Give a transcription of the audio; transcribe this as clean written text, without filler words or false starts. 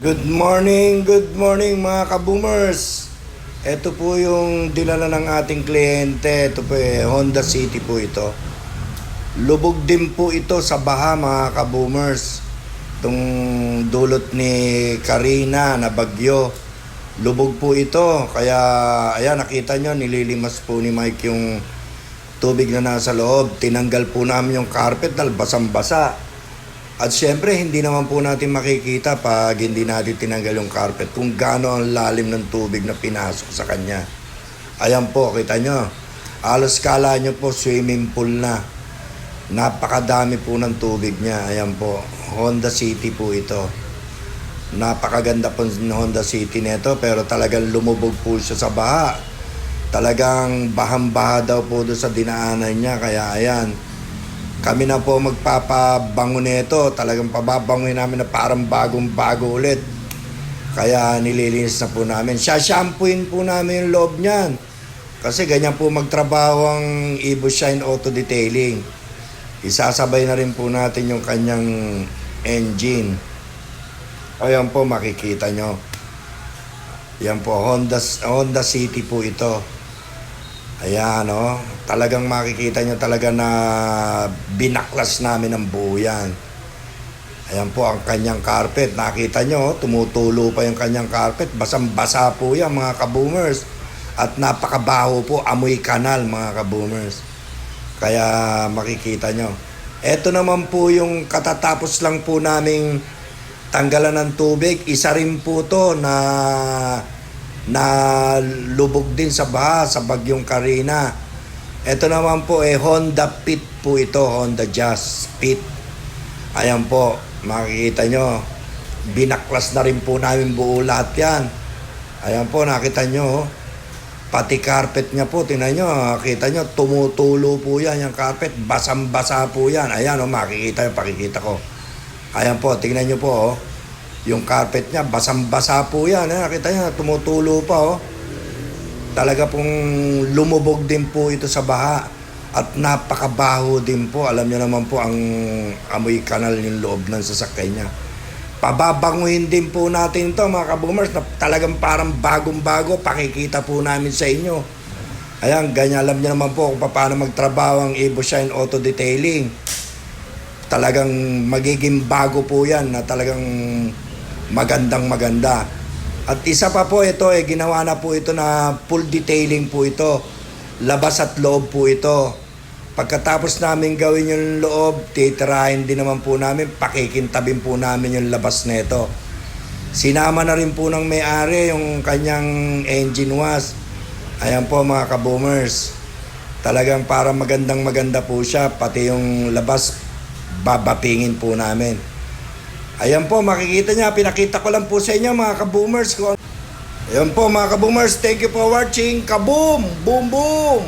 Good morning mga ka-boomers. Ito po yung dinala ng ating kliyente. Ito po Honda City po ito. Lubog din po ito sa baha mga ka-boomers. Itong dulot ni Karina na bagyo. Lubog po ito. Kaya ayan, nakita nyo, nililimas po ni Mike yung tubig na nasa loob. Tinanggal po namin yung carpet dahil basang-basa. At syempre, hindi naman po natin makikita pag hindi natin tinanggal yung carpet kung gaano ang lalim ng tubig na pinasok sa kanya. Ayan po, kita nyo. Alos kala nyo po, swimming pool na. Napakadami po ng tubig niya. Ayan po, Honda City po ito. Napakaganda po ng Honda City nito, pero talagang lumubog po siya sa baha. Talagang bahang-baha daw po doon sa dinaanan niya, kaya ayan. Kami na po magpapabango nito. Talagang pababangoy namin na parang bagong-bago ulit. Kaya nililinis na po namin. Shampooin po namin yung loob niyan. Kasi ganyan po magtrabaho ang Evo Shine Auto Detailing. Isasabay na rin po natin yung kanyang engine. Ayan po, makikita nyo. Yan po, Honda City po ito. Ayan, oh. Talagang makikita nyo talaga na binaklas namin ang buo yan. Ayan po ang kanyang carpet. Nakita nyo, tumutulo pa yung kanyang carpet. Basang-basa po yan mga ka-boomers. At napakabaho po, amoy kanal mga ka-boomers. Kaya makikita nyo. Ito naman po yung katatapos lang po naming tanggalan ng tubig. Isa rin po to na lubog din sa baha sa bagyong Karina. Ito naman po Honda Pit po ito, Honda Jazz Pit. Ayan po, makikita nyo, binaklas na rin po namin buo lahat yan. Ayan po, nakita nyo, pati carpet niya po, tingnan nyo, nakita nyo, tumutulo po yan yung carpet, basang-basa po yan. Ayan o, makikita nyo, pakikita ko. Ayan po, tingnan nyo po o. Yung carpet niya, basang-basa po yan. Nakita niya, tumutulo pa. Oh. Talaga pong lumubog din po ito sa baha. At napakabaho din po. Alam niyo naman po ang amoy kanal yung loob ng sasakyan niya. Pababanguhin din po natin to mga ka-boomers na talagang parang bagong-bago. Pakikita po namin sa inyo. Ayan, ganyan alam niyo naman po kung paano magtrabaho ang Evo Shine Auto Detailing. Talagang magiging bago po yan na talagang magandang-maganda. At isa pa po ito, ginawa na po ito na full detailing po ito. Labas at loob po ito. Pagkatapos namin gawin yung loob, titirahin din naman po namin, pakikintabin po namin yung labas nito. Sinama na rin po ng may-ari yung kanyang engine wash. Ayan po mga ka-boomers. Talagang para magandang-maganda po siya, pati yung labas, babapingin po namin. Ayan po, makikita niya, pinakita ko lang po sa inyo mga ka-boomers. Ayan po mga ka-boomers, thank you for watching. Kaboom! Boom boom!